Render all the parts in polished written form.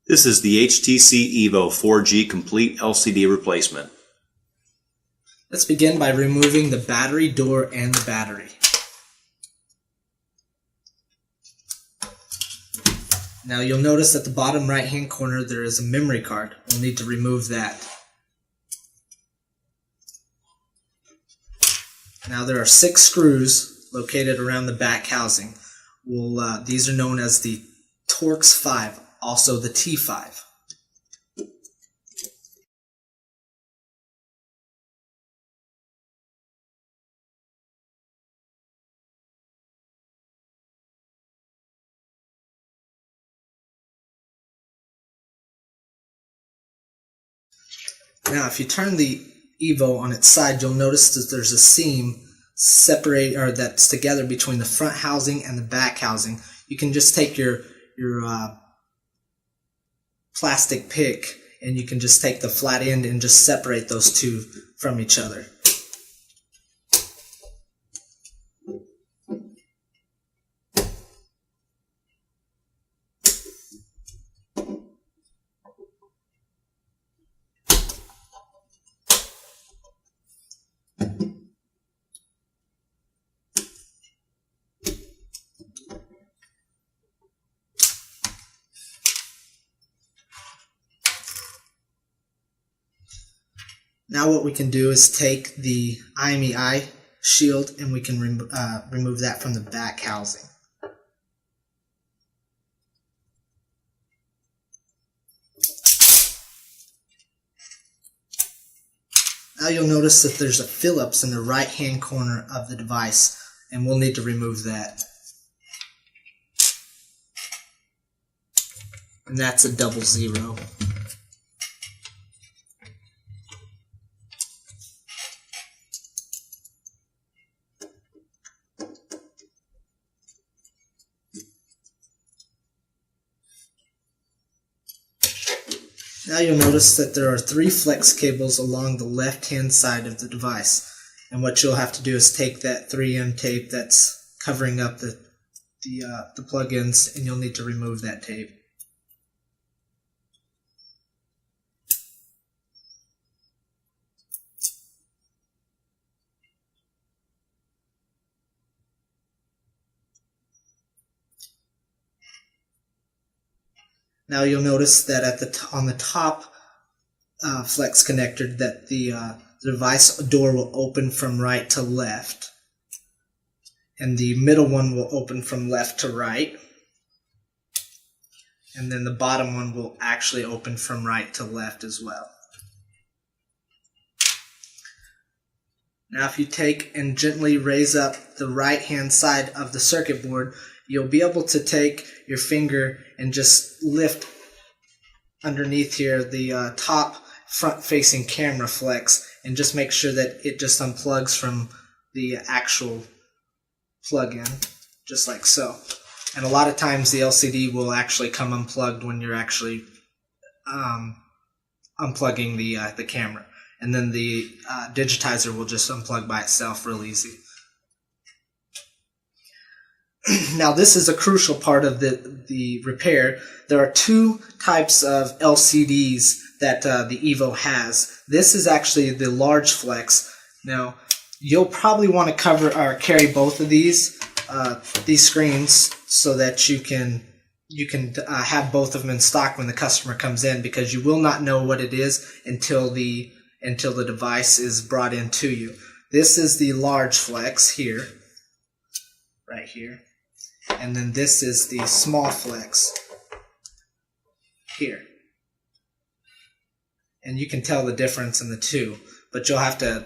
This is the HTC Evo 4G Complete LCD replacement. Let's begin by removing the battery door and the battery. Now you'll notice at the bottom right hand corner there is a memory card. We'll need to remove that. Now there are 6 screws located around the back housing. These are known as the Torx 5, also the T5. Now if you turn the Evo on its side, you'll notice that there's a seam that's together between the front housing and the back housing. You can just take your plastic pick and you can just take the flat end and just separate those two from each other. Now what we can do is take the IMEI shield and we can remove that from the back housing. Now you'll notice that there's a Phillips in the right hand corner of the device, and we'll need to remove that. And that's a 00. Now you'll notice that there are 3 flex cables along the left hand side of the device, and what you'll have to do is take that 3M tape that's covering up the plug-ins, and you'll need to remove that tape. Now you'll notice that on the top flex connector that the device door will open from right to left, and the middle one will open from left to right, and then the bottom one will actually open from right to left as well. Now if you take and gently raise up the right hand side of the circuit board, you'll be able to take your finger and just lift underneath here the top front facing camera flex, and just make sure that it just unplugs from the actual plug-in, just like so. And a lot of times the LCD will actually come unplugged when you're actually unplugging the camera, and then the digitizer will just unplug by itself real easy. Now this is a crucial part of the repair. There are 2 types of LCDs that the Evo has. This is actually the large flex. Now you'll probably want to carry both of these screens so that you can have both of them in stock when the customer comes in, because you will not know what it is until the device is brought in to you. This is the large flex here, right here. And then this is the small flex here. And you can tell the difference in the two, but you'll have to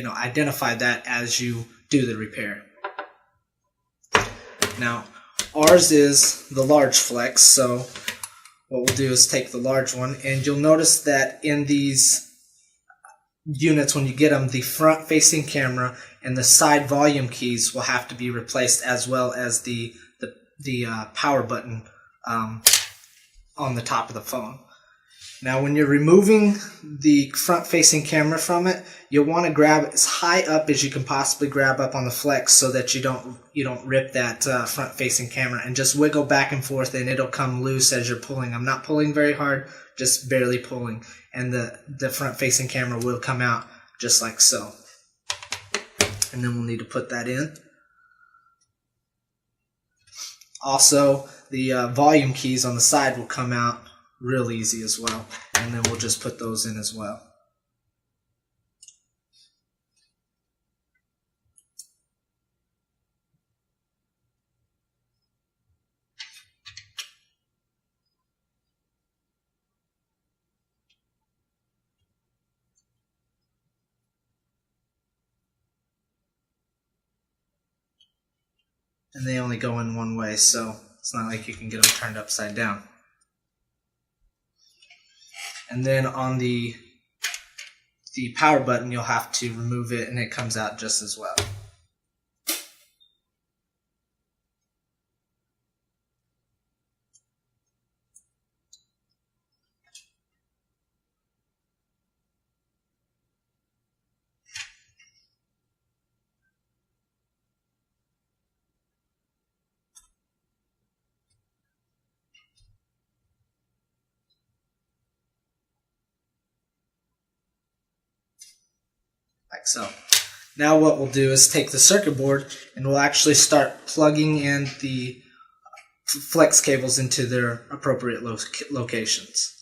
identify that as you do the repair. Now ours is the large flex, so what we'll do is take the large one, and you'll notice that in these units, when you get them, the front facing camera and the side volume keys will have to be replaced, as well as the power button on the top of the phone. Now when you're removing the front-facing camera from it, you'll want to grab as high up as you can possibly grab up on the flex so that you don't rip that front-facing camera, and just wiggle back and forth and it'll come loose as you're pulling. I'm not pulling very hard, just barely pulling, and the front-facing camera will come out just like so. And then we'll need to put that in. Also, the volume keys on the side will come out real easy as well, and then we'll just put those in as well. And they only go in one way, so it's not like you can get them turned upside down. And then on the power button, you'll have to remove it, and it comes out just as well. Like so. Now what we'll do is take the circuit board and we'll actually start plugging in the flex cables into their appropriate locations.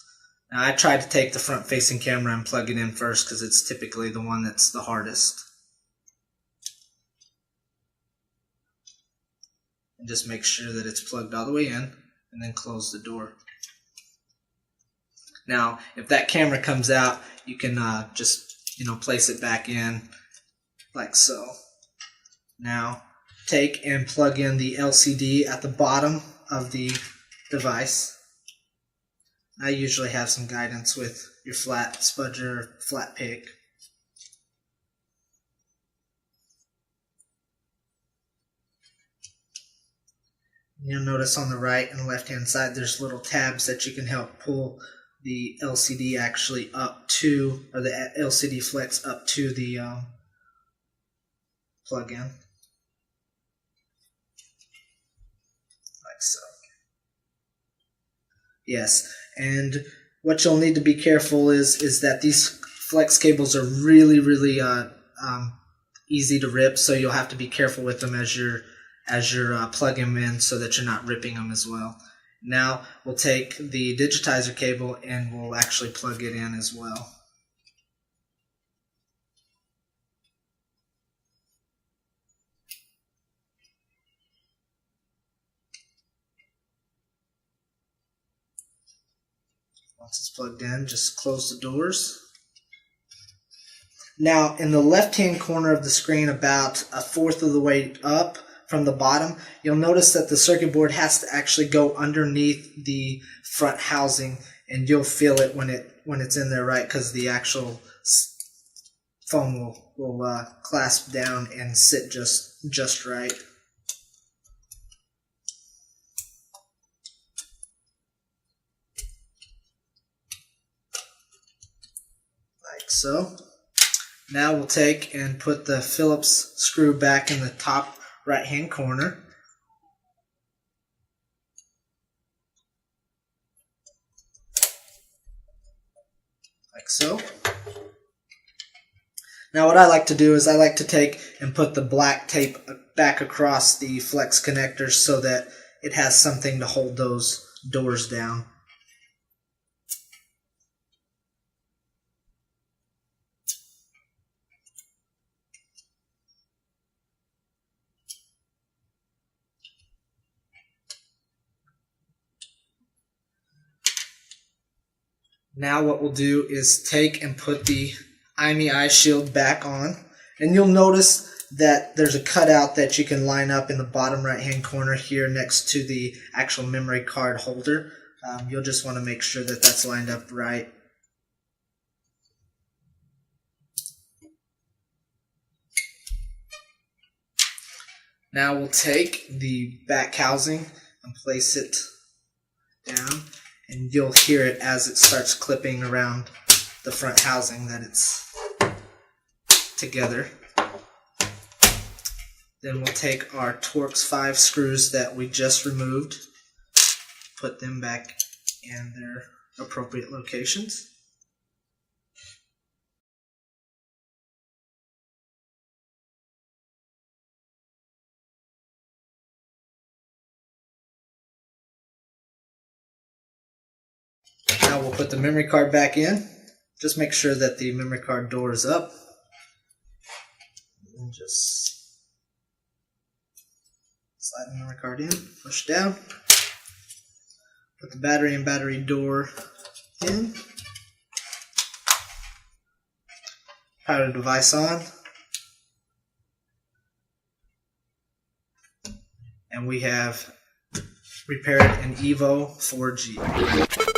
Now I tried to take the front facing camera and plug it in first because it's typically the one that's the hardest. And just make sure that it's plugged all the way in, and then close the door. Now if that camera comes out, you can just place it back in like so. Now take and plug in the LCD at the bottom of the device. I usually have some guidance with your flat spudger or flat pick. You'll notice on the right and left hand side there's little tabs that you can help pull the LCD actually up to, or the LCD flex up to the plug-in, like so. Yes, and what you'll need to be careful is that these flex cables are really easy to rip, so you'll have to be careful with them as you're plugging them in so that you're not ripping them as well. Now we'll take the digitizer cable and we'll actually plug it in as well. Once it's plugged in, just close the doors. Now in the left hand corner of the screen, about a fourth of the way up from the bottom, you'll notice that the circuit board has to actually go underneath the front housing, and you'll feel it when it's in there, right? Because the actual foam will clasp down and sit just right. Like so. Now we'll take and put the Phillips screw back in the top right hand corner. Like so. Now what I like to do is I like to take and put the black tape back across the flex connectors so that it has something to hold those doors down. Now what we'll do is take and put the IMEI eye shield back on, and you'll notice that there's a cutout that you can line up in the bottom right hand corner here next to the actual memory card holder. You'll just want to make sure that that's lined up right. Now we'll take the back housing and place it down, And you'll hear it as it starts clipping around the front housing that it's together. Then we'll take our Torx 5 screws that we just removed, put them back in their appropriate locations. Now we'll put the memory card back in. Just make sure that the memory card door is up. And just slide the memory card in, push down. Put the battery and battery door in. Power the device on. And we have repaired an Evo 4G.